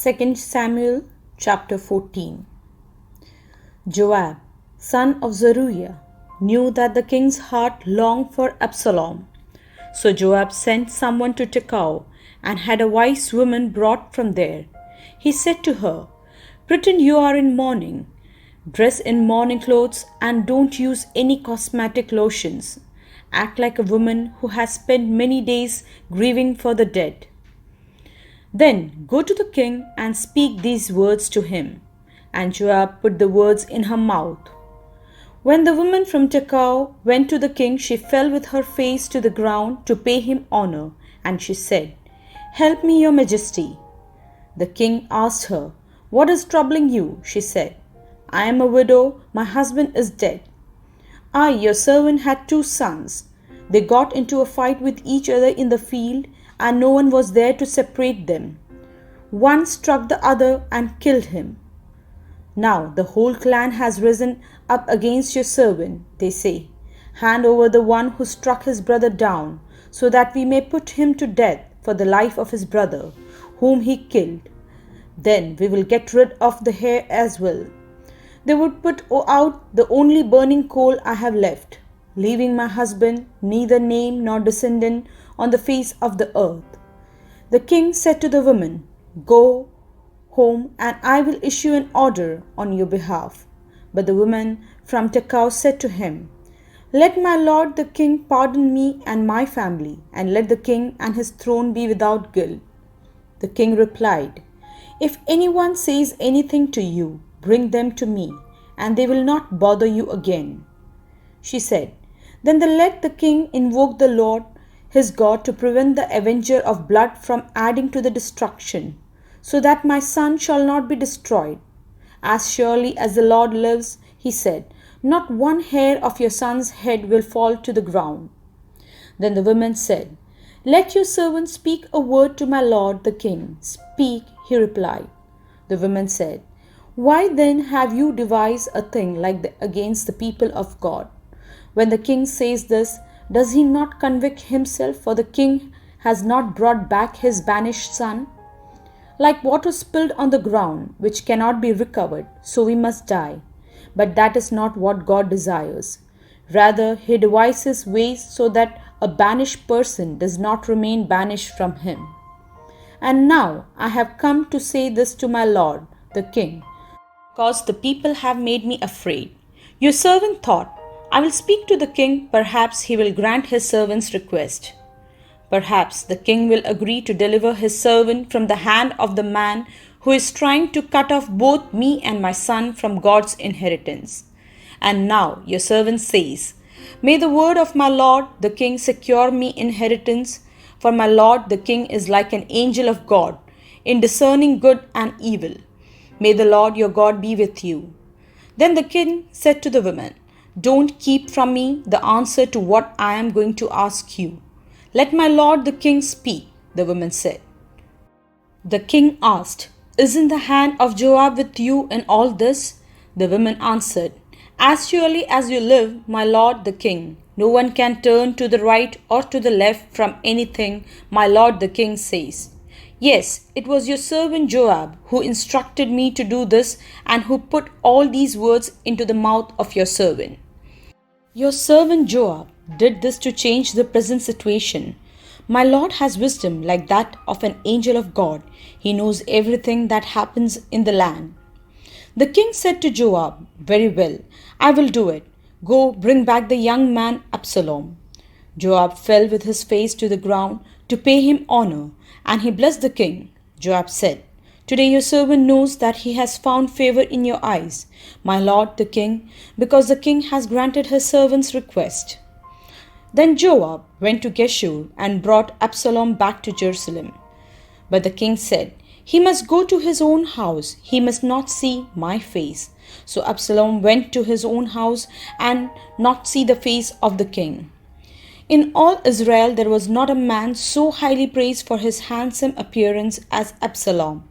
2 Samuel chapter 14. Joab, son of Zeruiah, knew that the king's heart longed for Absalom. So Joab sent someone to Tekoa and had a wise woman brought from there. He said to her, "Pretend you are in mourning. Dress in mourning clothes and don't use any cosmetic lotions. Act like a woman who has spent many days grieving for the dead. Then go to the king and speak these words to him." And Joab put the words in her mouth. When the woman from Tekoa went to the king, she fell with her face to the ground to pay him honor, and she said, "Help me, your majesty." The king asked her, "What is troubling you?" She said, "I am a widow, my husband is dead. I, your servant, had 2 sons. They got into a fight with each other in the field, and no one was there to separate them. One struck the other and killed him. Now the whole clan has risen up against your servant. They say, 'Hand over the one who struck his brother down, so that we may put him to death for the life of his brother, whom he killed. Then we will get rid of the heir as well.' They would put out the only burning coal I have left, leaving my husband neither name nor descendant on the face of the earth." The king said to the woman, "Go home, and I will issue an order on your behalf." But the woman from Tekoa said to him, "Let my lord the king pardon me and my family, and let the king and his throne be without guilt." The king replied, "If anyone says anything to you, bring them to me, and they will not bother you again." She said, "Then let the king invoke the Lord his God to prevent the avenger of blood from adding to the destruction, so that my son shall not be destroyed. As surely as the Lord lives," he said, "not one hair of your son's head will fall to the ground." Then the woman said, "Let your servant speak a word to my lord the king." "Speak," he replied. The woman said, "Why then have you devised a thing like that against the people of God? When the king says this, does he not convict himself, for the king has not brought back his banished son? Like water spilled on the ground, which cannot be recovered, so we must die. But that is not what God desires. Rather, he devises ways so that a banished person does not remain banished from him. And now I have come to say this to my lord, the king, because the people have made me afraid. Your servant thought, 'I will speak to the king, perhaps he will grant his servant's request.' Perhaps the king will agree to deliver his servant from the hand of the man who is trying to cut off both me and my son from God's inheritance. And now your servant says, 'May the word of my lord the king secure me inheritance, for my lord the king is like an angel of God in discerning good and evil. May the Lord your God be with you.' Then the king said to the woman, 'Don't keep from me the answer to what I am going to ask you. Let my lord the king speak,' the woman said. The king asked, 'Isn't the hand of Joab with you in all this?' The woman answered, 'As surely as you live, my lord the king, no one can turn to the right or to the left from anything my lord the king says. Yes, it was your servant Joab who instructed me to do this and who put all these words into the mouth of your servant. Your servant Joab did this to change the present situation. My lord has wisdom like that of an angel of God. He knows everything that happens in the land.' The king said to Joab, 'Very well, I will do it. Go, bring back the young man Absalom.' Joab fell with his face to the ground to pay him honor, and he blessed the king. Joab said, 'Today your servant knows that he has found favor in your eyes, my lord the king, because the king has granted his servant's request.' Then Joab went to Geshur and brought Absalom back to Jerusalem. But the king said, 'He must go to his own house. He must not see my face.' So Absalom went to his own house and not see the face of the king. In all Israel there was not a man so highly praised for his handsome appearance as Absalom.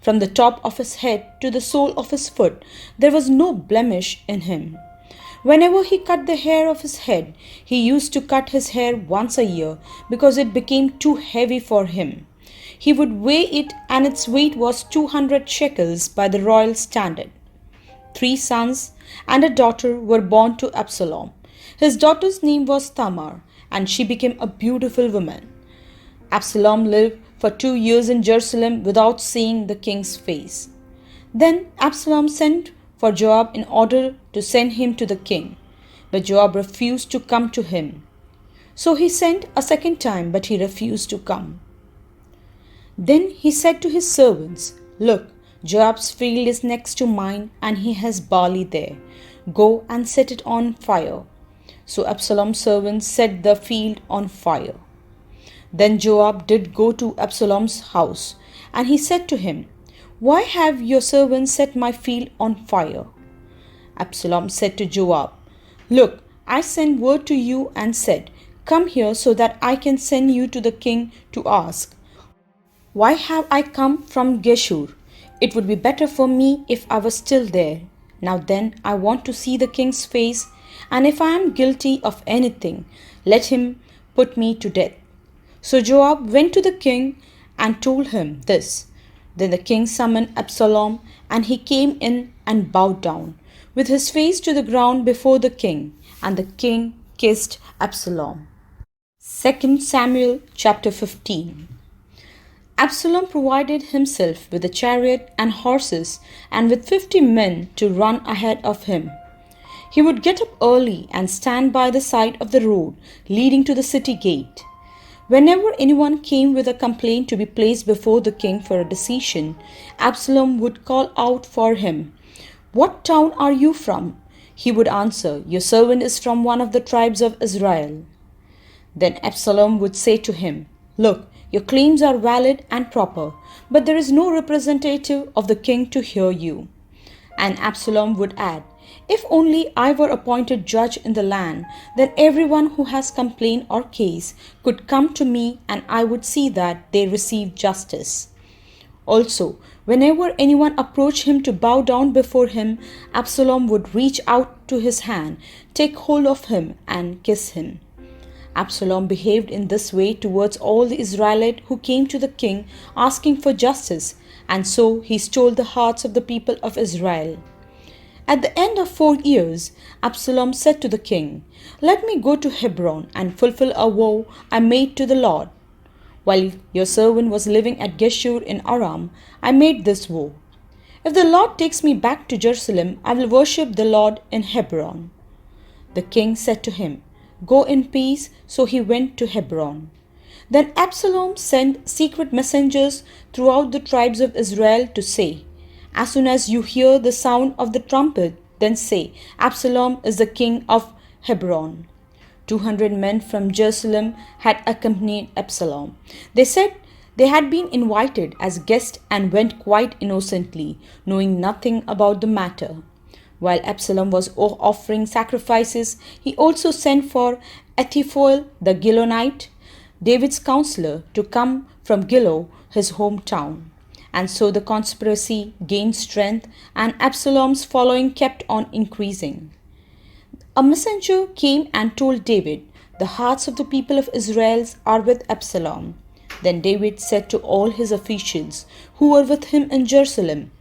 From the top of his head to the sole of his foot, there was no blemish in him. Whenever he cut the hair of his head, he used to cut his hair once a year because it became too heavy for him. He would weigh it, and its weight was 200 shekels by the royal standard. 3 sons and a daughter were born to Absalom. His daughter's name was Tamar, and she became a beautiful woman. Absalom lived for 2 years in Jerusalem without seeing the king's face. Then Absalom sent for Joab in order to send him to the king, but Joab refused to come to him. So he sent a second time, but he refused to come. Then he said to his servants, "Look, Joab's field is next to mine, and he has barley there. Go and set it on fire." So Absalom's servants set the field on fire. Then Joab did go to Absalom's house, and he said to him, "Why have your servants set my field on fire?" Absalom said to Joab, "Look, I sent word to you and said, 'Come here so that I can send you to the king to ask, why have I come from Geshur? It would be better for me if I was still there. Now then, I want to see the king's face, and if I am guilty of anything, let him put me to death." So Joab went to the king and told him this. Then the king summoned Absalom, and he came in and bowed down, with his face to the ground before the king, and the king kissed Absalom. 2 Samuel chapter 15. Absalom provided himself with a chariot and horses, and with 50 men to run ahead of him. He would get up early and stand by the side of the road leading to the city gate. Whenever anyone came with a complaint to be placed before the king for a decision, Absalom would call out for him, "What town are you from?" He would answer, "Your servant is from one of the tribes of Israel." Then Absalom would say to him, "Look, your claims are valid and proper, but there is no representative of the king to hear you." And Absalom would add, "If only I were appointed judge in the land, then everyone who has complaint or case could come to me, and I would see that they receive justice." Also, whenever anyone approached him to bow down before him, Absalom would reach out to his hand, take hold of him, and kiss him. Absalom behaved in this way towards all the Israelites who came to the king asking for justice, and so he stole the hearts of the people of Israel. At the end of 4 years, Absalom said to the king, "Let me go to Hebron and fulfill a vow I made to the Lord. While your servant was living at Geshur in Aram, I made this vow. If the Lord takes me back to Jerusalem, I will worship the Lord in Hebron." The king said to him, "Go in peace." So he went to Hebron. Then Absalom sent secret messengers throughout the tribes of Israel to say, "As soon as you hear the sound of the trumpet, then say, 'Absalom is the king of Hebron.'" 200 men from Jerusalem had accompanied Absalom. They said they had been invited as guests and went quite innocently, knowing nothing about the matter. While Absalom was offering sacrifices, he also sent for Ahithophel the Gilonite, David's counselor, to come from Gilo, his hometown. And so the conspiracy gained strength, and Absalom's following kept on increasing. A messenger came and told David, "The hearts of the people of Israel are with Absalom." Then David said to all his officials who were with him in Jerusalem,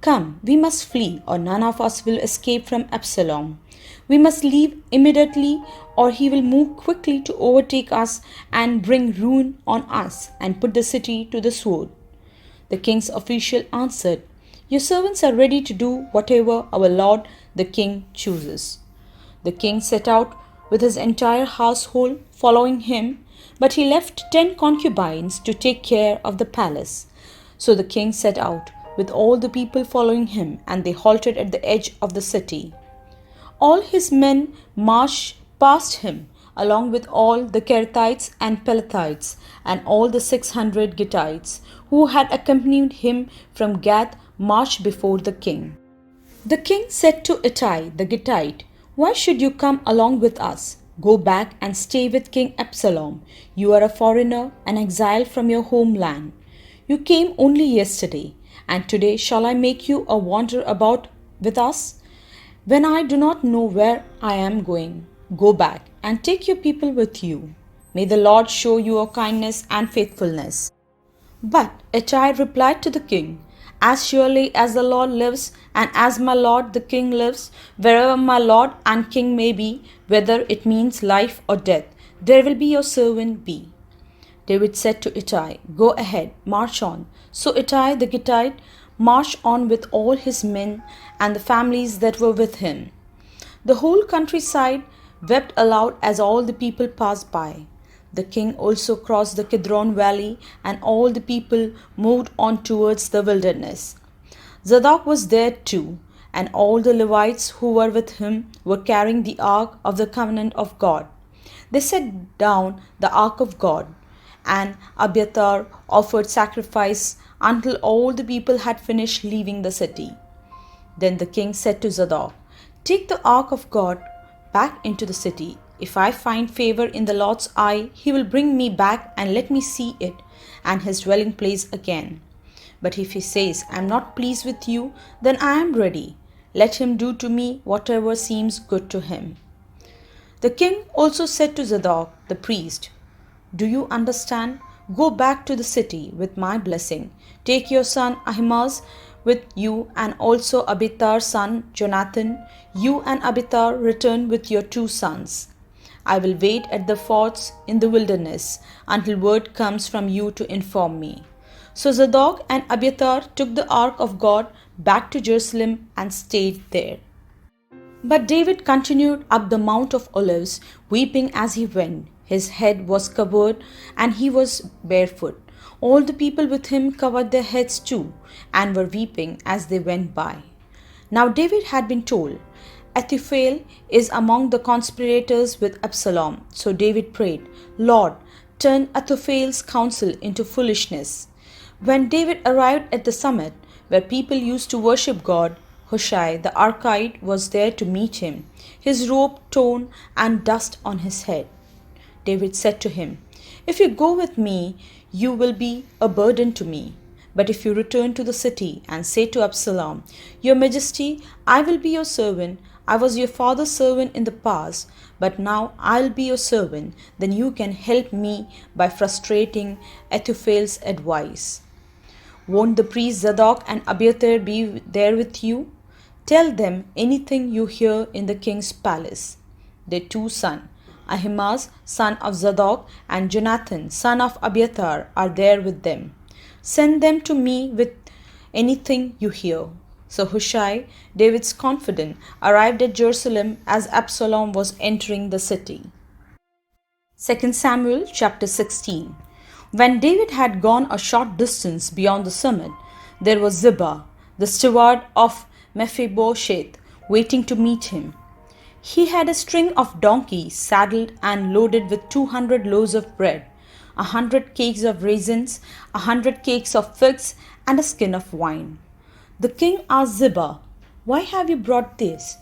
"Come, we must flee, or none of us will escape from Absalom. We must leave immediately, or he will move quickly to overtake us and bring ruin on us and put the city to the sword." The king's official answered, "Your servants are ready to do whatever our lord the king chooses." The king set out with his entire household following him, but he left 10 concubines to take care of the palace. So the king set out with all the people following him, and they halted at the edge of the city. All his men marched past him, along with all the Kerethites and Pelethites, and all the 600 Gittites who had accompanied him from Gath marched before the king. The king said to Ittai the Gittite, "Why should you come along with us? Go back and stay with King Absalom. You are a foreigner, an exile from your homeland. You came only yesterday, and today shall I make you a wanderer about with us? When I do not know where I am going, go back and take your people with you. May the Lord show you a kindness and faithfulness." But Ittai replied to the king, "As surely as the Lord lives, and as my lord the king lives, wherever my lord and king may be, whether it means life or death, there will be your servant be." David said to Ittai, "Go ahead, march on." So Ittai the Gittite marched on with all his men and the families that were with him. The whole countryside wept aloud as all the people passed by. The king also crossed the Kidron valley, and all the people moved on towards the wilderness. Zadok was there too, and all the Levites who were with him were carrying the ark of the covenant of God. They set down the ark of God, and Abiathar offered sacrifice until all the people had finished leaving the city. Then the king said to Zadok, "Take the ark of God back into the city. If I find favor in the Lord's eye, he will bring me back and let me see it and his dwelling place again. But if he says, I am not pleased with you, then I am ready. Let him do to me whatever seems good to him." The king also said to Zadok the priest, "Do you understand? Go back to the city with my blessing. Take your son Ahimaaz with you, and also Abiathar's son Jonathan. You and Abiathar return with your 2 sons. I will wait at the forts in the wilderness until word comes from you to inform me." So Zadok and Abiathar took the ark of God back to Jerusalem and stayed there. But David continued up the Mount of Olives, weeping as he went. His head was covered, and he was barefoot. All the people with him covered their heads too, and were weeping as they went by. Now David had been told, "Ahithophel is among the conspirators with Absalom." So David prayed, "Lord, turn Ahithophel's counsel into foolishness." When David arrived at the summit, where people used to worship God, Hushai the Archite was there to meet him, his robe torn and dust on his head. David said to him, "If you go with me, you will be a burden to me. But if you return to the city and say to Absalom, 'Your Majesty, I will be your servant. I was your father's servant in the past, but now I'll be your servant,' then you can help me by frustrating Ahithophel's advice. Won't the priests Zadok and Abiathar be there with you? Tell them anything you hear in the king's palace." Their 2 sons, Ahimaaz, son of Zadok, and Jonathan, son of Abiathar, are there with them. Send them to me with anything you hear. So Hushai, David's confidant, arrived at Jerusalem as Absalom was entering the city. 2 Samuel chapter 16. When David had gone a short distance beyond the summit, there was Ziba, the steward of Mephibosheth, waiting to meet him. He had a string of donkeys saddled and loaded with 200 loaves of bread, 100 cakes of raisins, 100 cakes of figs, and a skin of wine. The king asked Ziba, "Why have you brought this?"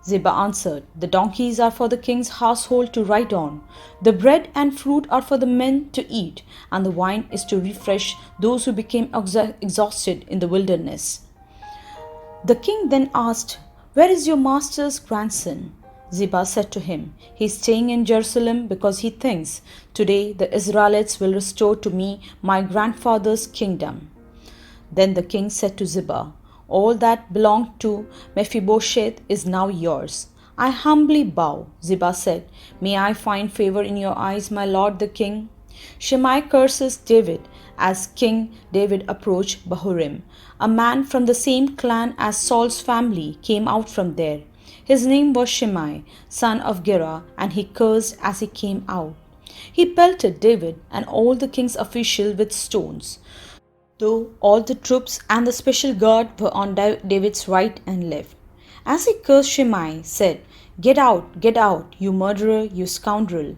Ziba answered, "The donkeys are for the king's household to ride on. The bread and fruit are for the men to eat, and the wine is to refresh those who became exhausted in the wilderness." The king then asked, "Where is your master's grandson?" Ziba said to him, "He is staying in Jerusalem because he thinks, 'Today the Israelites will restore to me my grandfather's kingdom.'" Then the king said to Ziba, "All that belonged to Mephibosheth is now yours." "I humbly bow," Ziba said. "May I find favor in your eyes, my lord the king?" Shimei curses David. As King David approached Bahurim, a man from the same clan as Saul's family came out from there. His name was Shimei, son of Gera, and he cursed as he came out. He pelted David and all the king's officials with stones, though all the troops and the special guard were on David's right and left. As he cursed, Shimei said, get out, you murderer, you scoundrel.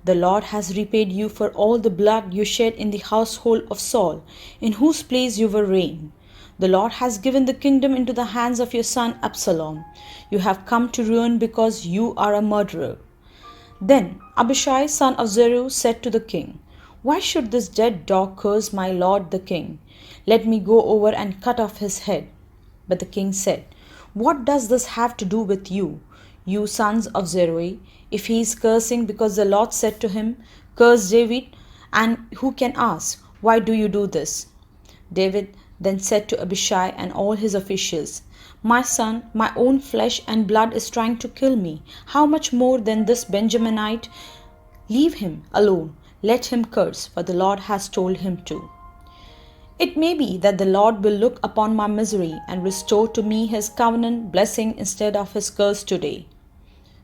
The Lord has repaid you for all the blood you shed in the household of Saul, in whose place you were reigned. The Lord has given the kingdom into the hands of your son Absalom. You have come to ruin because you are a murderer." Then Abishai, son of Zeruiah, said to the king, "Why should this dead dog curse my lord the king? Let me go over and cut off his head." But the king said, "What does this have to do with you, you sons of Zeruiah? If he is cursing because the Lord said to him, 'Curse David,' and who can ask, Why do you do this?" David then said to Abishai and all his officials, "My son, my own flesh and blood is trying to kill me. How much more than this Benjaminite? Leave him alone. Let him curse, for the Lord has told him to. It may be that the Lord will look upon my misery and restore to me his covenant blessing instead of his curse today."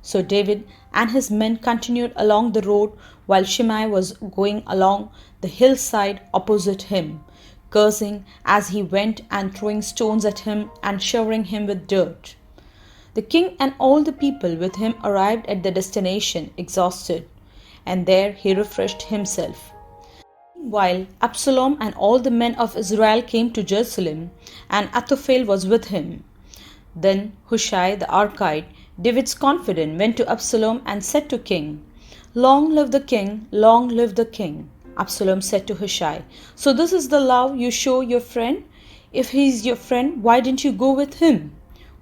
So David and his men continued along the road while Shimei was going along the hillside opposite him, cursing as he went and throwing stones at him and showering him with dirt. The king and all the people with him arrived at their destination exhausted, and there he refreshed himself. Meanwhile, Absalom and all the men of Israel came to Jerusalem, and Ahithophel was with him. Then Hushai the Archite, David's confidant, went to Absalom and said to king, "Long live the king, long live the king." Absalom said to Hushai, "So this is the love you show your friend? If he is your friend, why didn't you go with him?"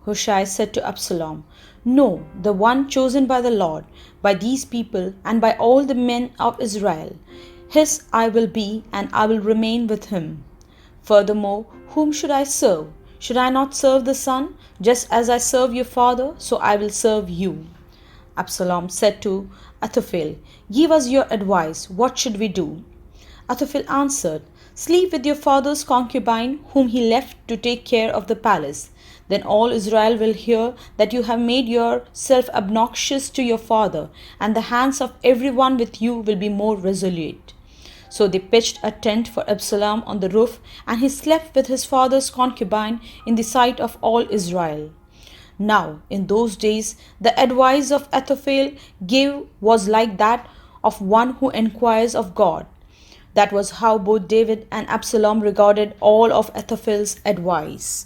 Hushai said to Absalom, "No, the one chosen by the Lord, by these people, and by all the men of Israel. His I will be, and I will remain with him. Furthermore, whom should I serve? Should I not serve the son? Just as I serve your father, so I will serve you." Absalom said to Ahithophel, "Give us your advice. What should we do?" Ahithophel answered, "Sleep with your father's concubine, whom he left to take care of the palace. Then all Israel will hear that you have made yourself obnoxious to your father, and the hands of everyone with you will be more resolute." So they pitched a tent for Absalom on the roof, and he slept with his father's concubine in the sight of all Israel. Now, in those days, the advice of Ahithophel gave was like that of one who inquires of God. That was how both David and Absalom regarded all of Ahithophel's advice.